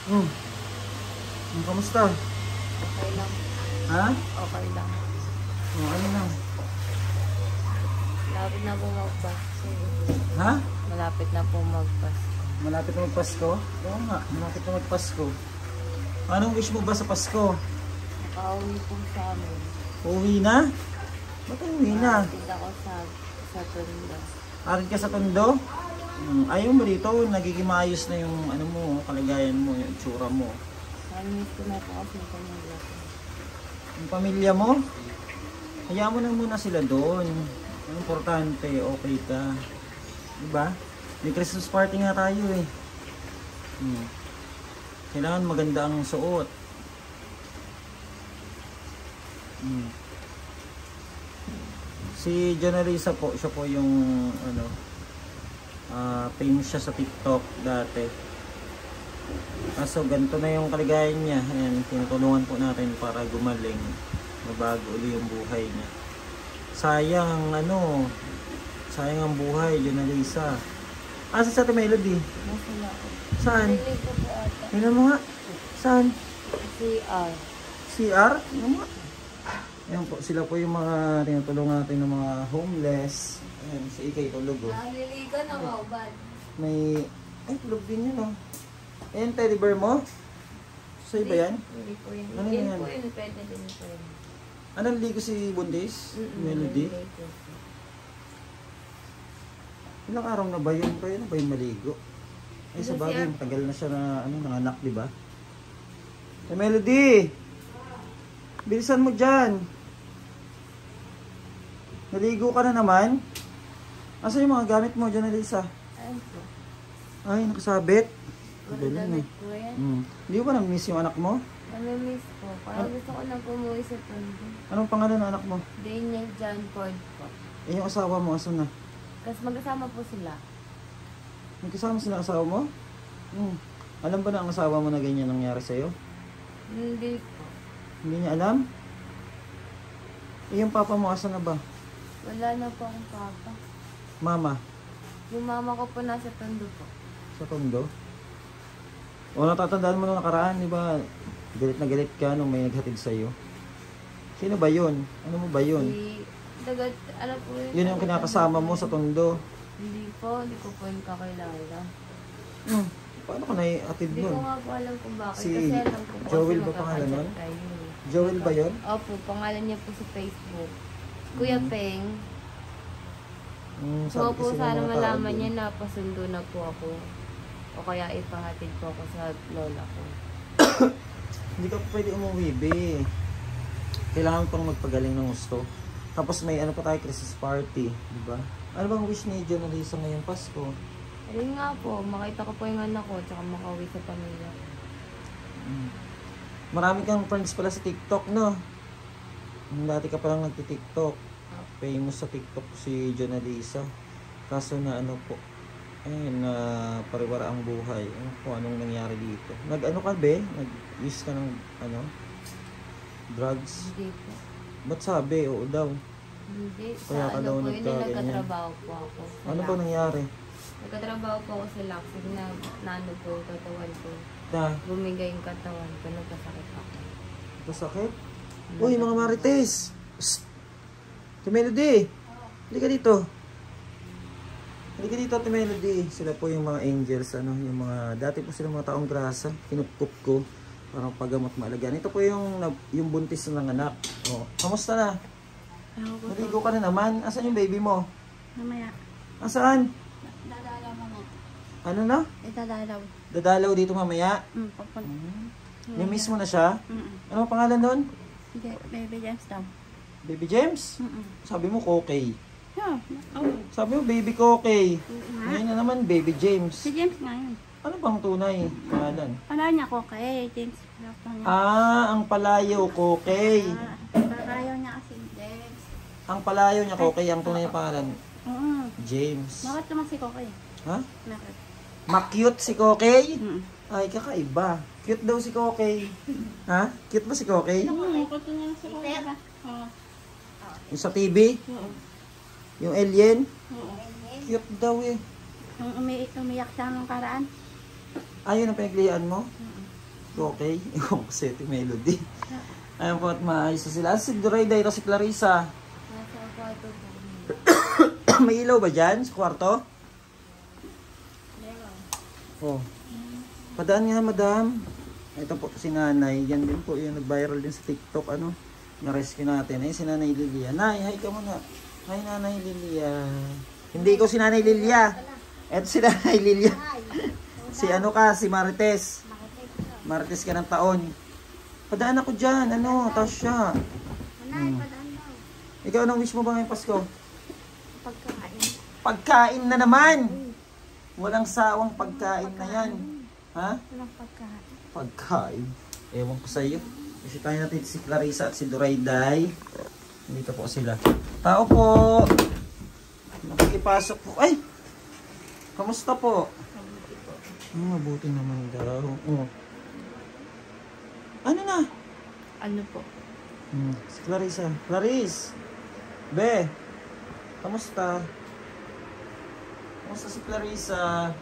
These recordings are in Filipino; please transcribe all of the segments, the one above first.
Hmm. Kamusta? Okay lang. Ha? Okay lang. Ano lang? Malapit na po magpasko. Ha? Malapit na po magpasko. Malapit na magpasko? Oo nga, malapit na magpasko. Anong wish mo ba sa Pasko? Nakauwi po sa amin. Uwi na? Ba't uwi na? Malapit ako sa Tondo. Arid ka sa Tondo? Ayaw mo dito, nagiging maayos na yung ano mo, kalagayan mo, yung itsura mo. Namiss ko na po kasi yung pamilya ko. Yung pamilya mo? Hayaan mo na muna sila doon. Ang importante, okay ka. Diba? May Christmas party nga tayo eh. Kailangan maganda ang suot. Si Jonalisa po, siya po yung ano, famous siya sa TikTok dati. Kaso ganito na yung kaligayan niya. Ayan, tinutulungan po natin para gumaling. Mabago uli yung buhay niya. Sayang ano, sayang ang buhay, Jonalisa. Asa sa Melody? Masala ako. Saan? Pili ko po ata. Tingnan mo nga. Saan? CR. CR? Tingnan mo nga. Ayan po, sila po yung mga tinutulungan natin ng mga homeless. Ayan, si Ikay tulog oh. Naliligan na mo, bad. May, ay tulog din yun oh. Ayan, teddy bear mo? Sa'yo ba yan? Hindi po yun. Ano Yan yan? po yun, pwede din po yun. Anong ligo si Bundes? Melody? Ilang araw na ba yun? Kaya na ba yung maligo? Ay, sa bagay, tagal na siya na, ano, nanganak, di ba? Hey, Melody! Bilisan mo dyan! Naligo ka na naman? Asa yung mga gamit mo dyan, Elisa? Ayun po. Ay, nakasabit. Puro damit po yan. Hindi mo ba na-miss yung anak mo? Namimiss po. Parang gusto ko na pumuwi sa Tondo. Anong pangalan ng anak mo? Daniel John Ford po. Eh, yung asawa mo, asan na? Kasi magkasama po sila. Nagkasama sila asawa mo? Alam ba na ang asawa mo na ganyan nangyari sa'yo? Hindi po. Hindi niya alam? Eh, yung papa mo, asan na ba? Wala na po akong papa. Mama, Yung mama ko po nasa Tondo po. sa Tondo? O natatandaan mo nung nakaraan, di ba? Galit na galit ka nung may naghatid sa'yo. Sino ba yun? Ano mo ba yun? Si Dagat, alam po yun. Yun yung kinakasama mo sa Tondo. Hindi po, hindi ko po yung kakilala. Paano ka naiatid Hindi ko nun? nga po alam kung bakit. Si kasi alam ko po Joel kasi ba pangalan nun? magkakachat tayo. Joel ba yun? Opo, pangalan niya po sa Facebook. Kuya Peng. So po kasi ng sana mga tao malaman dun. niya na pasundo na po ako. O kaya ipahatid po ako sa lola ko. Hindi ka pwede umuwi, be. Kailangan pang magpagaling ng gusto. Tapos may ano pa tayo, Christmas party, di ba? Ano bang wish ni Jonalisa ngayong Pasko? Ayun nga po, makita ko po yung anak ko, tsaka makauwi sa pamilya ko. Marami kang friends pala sa TikTok, no? Dati ka palang nagti-TikTok. Famous sa TikTok si Jonalisa. Kaso na ano po, ayun, na pariwara ang buhay. Ano po, anong nangyari dito? Nag-ano ka, be? Nag-use ka ng, ano? Drugs? Hindi po. Ba't sabi? Oo daw. Hindi. Kaya Sa ka daw ano po, yun yung nagkaganyan. nagkatrabaho po ako. sa Ano ba Luxor. nangyari? Nagkatrabaho po ako sa Luxor na nano po yung katawan ko. Na, Bumigay yung katawan ko, nagkasakit ako. masakit? Uy, mga marites! Psst! Ate Melody! Halika dito. Halika dito, Ate Melody. Sila po yung mga angels, ano, yung mga, dati po sila mga taong grasa. Kinukup ko. Parang pagamot maalagaan. Ito po yung buntis na nanganak. Oh, kamusta na? Naligo ka na naman. Asan yung baby mo? Mamaya. Asaan? Dadalaw mamaya. Ano na? Dadalaw. Dadalaw dito mamaya? Papunta. May-miss mo na siya? Ano ang pangalan doon? Hindi, baby James daw. Baby James? Sabi mo, Kokey. Yeah. Sabi mo, baby Kokey. Ngayon na naman, baby James. Si James nga yun. Ano bang tunay? Pangalan? Wala niya ko kay James. Ah, ang palayo, Kokey. Ayaw niya kasi James. Ang palayo niya, Kokey. Ang tunay na pangalan, Oo. James. Bakit naman si Kokay? Ha? Bakit? Ma-cute si Kokey? Ay, kakaiba. Cute daw si Kokey. Ha? Cute ba si Kokey? Ito niya si Kokay ba? Oo. Yung sa TV? Yung alien? Oo. Cute daw eh. Umiyak siya nung karaan. Ayun ang pinaglihan mo? Okay? Ewan ko si Ate Melody. Ayun po at maayos na sila. Si Dorayda, ito si Clarissa. Nasa kwarto po. May ilaw ba dyan sa kwarto? Meron. Oh. Padaan nga, madam. Ito po si nanay. Yan din po yung nag-viral din sa TikTok. Ano? Na-rescue natin. Ayun si Nanay Lilia. Nay, hi ka muna. Hi, Nanay Lilia. Hindi ko si Nanay Lilia. Ito si Nanay Lilia. Si ano ka? Si Marites. Marites ka ng taon. Padaan ako dyan. Ano? Tasya. Ikaw, anong wish mo ba ngayong Pasko? Pagkain. Pagkain na naman! Walang sawang pagkain na yan. Ha? Walang pagkain. Pagkain. Ewan ko sa iyo. Bisitahin natin si Clarissa at si Dorayday. Dito po sila. Tao po! Nakikipasok po. Ay! Kamusta po? Mabuti naman daw. Oh. Ano na? Ano po? Si Clarissa. Clarice! Be! Kamusta? Kamusta si Clarissa?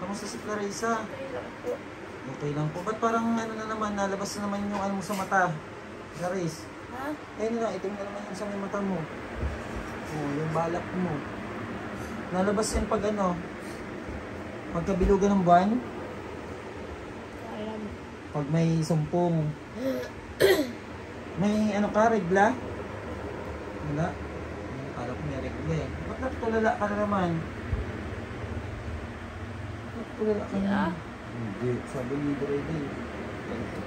Kamusta si Clarissa? Okay lang po. Ba't parang ano na naman, nalabas na naman yung ano mo sa mata? Clarice? Ha? Eh, na, itim na naman yung sa may mata mo. Oh, yung balak mo. Nalabas yan pag ano? Pagkabilugan ng buwan? Alam. Pag may sumpong. May ano ka, regla? Wala? Akala ko may regla eh. Ba't natulala ka na naman? Natulala ka na? Hindi. Sabi ni Dorayday.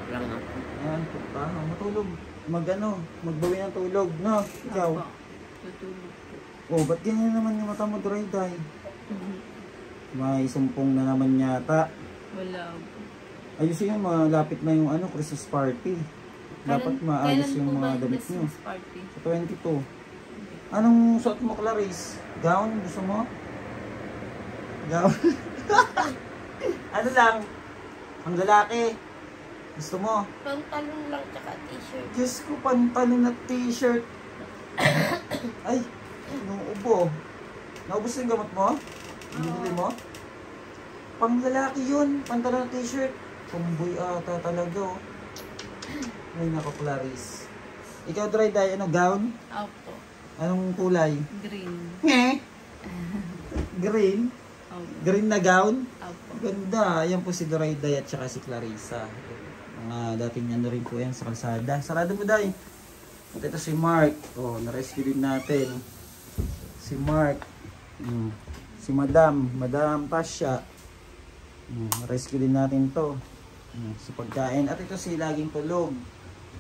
Lang ako. Ayan, pa. Matulog. Magbawi ng tulog, no? Ikaw? Tutulog po. Oh, ba't ganyan naman yung mata mo, Dorayday? May sumpong na naman yata. Wala po. Ayusin yun, malapit na yung ano, Christmas party. Dapat maayos yung mga damit nyo. Party? Sa 22. Anong suot mo, Clarice? Gown? Gusto mo? Gown? Ano lang? Ang lalaki. Gusto mo? Pantalon lang tsaka t-shirt. Diyos ko, pantalon at t-shirt. Ay, inuubo. Naubos yung gamot mo? Binili mo? Pang lalaki yun. Pantalon at t-shirt. Kumboy ata talaga, oh. Ay, nako, Clarice. Ikaw, Dorayday, ano, gown? Opo. Anong kulay? Green. Green? Opo. Green na gown? Opo. Ganda. Ayan po si Dorayday at saka si Clarissa. Mga dating ano rin po yan sa kalsada. Sarado mo, Day. At ito si Mark. Oh, na-rescue din natin. Si Mark. Si Madam Tasha. Rescue din natin to. Si pagkain. At ito si laging tulog.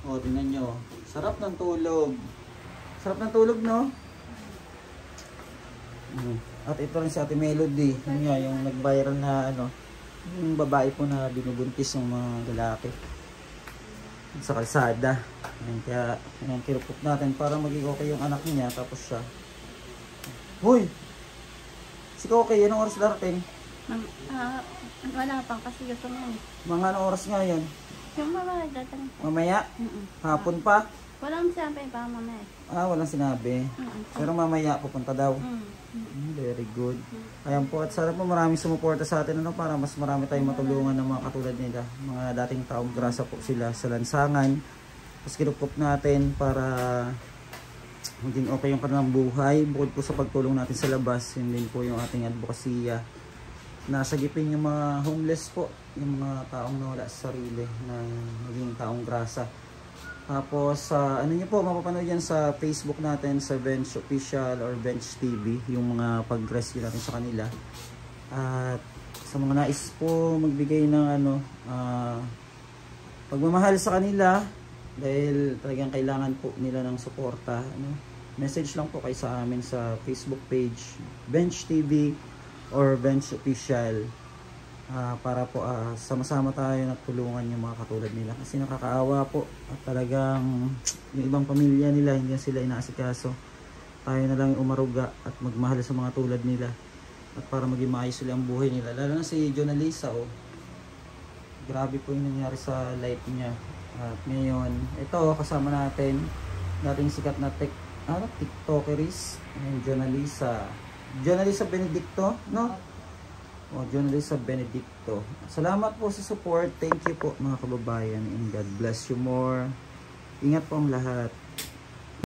O, tingnan nyo. Sarap ng tulog. Sarap ng tulog, no? At ito rin si Ate Melody. Yun nga, yung nag-viral na ano, yung babae po na binubuntis ng mga lalaki sa kalsada. Kaya kirupok natin para maging okay yung anak niya. Tapos siya. Hoy! Si Koke, anong oras darating? Wala pa kasi gusto mo. Mga anong oras nga yun? Yung mga datang. Mamaya? Hapon pa? Walang sinabi pa mamaya. Walang sinabi. Pero mamaya pupunta daw. Very good. Ayan po, at sana po maraming sumuporta sa atin ano, para mas marami tayong matulungan ng mga katulad nila. Mga dating taong grasa po sila sa lansangan. Tapos kinupkup natin para maging okay yung kanilang buhay. Bukod po sa pagtulong natin sa labas, yun din po yung ating advokasya. Nasa gipin yung mga homeless po, yung mga taong nawala sa sarili na maging taong grasa. Tapos ano nyo po, mapapanood yan sa Facebook natin, sa Bench Official or Bench TV, yung mga pag-rescue natin sa kanila. At sa mga nais po magbigay ng ano, pagmamahal sa kanila, dahil talagang kailangan po nila ng suporta, ano, message lang po kayo sa amin sa Facebook page, Bench TV or Bench Official, para po sama-sama tayo at tulungan yung mga katulad nila kasi nakakaawa po at talagang yung ibang pamilya nila hindi sila inaasikaso. Tayo na lang umaruga at magmahal sa mga tulad nila at para maging maayos sila ang buhay nila, lalo na si Jonalisa. Grabe po yung nangyari sa life niya. At ngayon ito kasama natin dating sikat na tiktokeris, Jonalisa Benedicto, no? O, Jonalisa Benedicto. Salamat po sa support. Thank you po mga kababayan. And God bless you more. Ingat po ang lahat.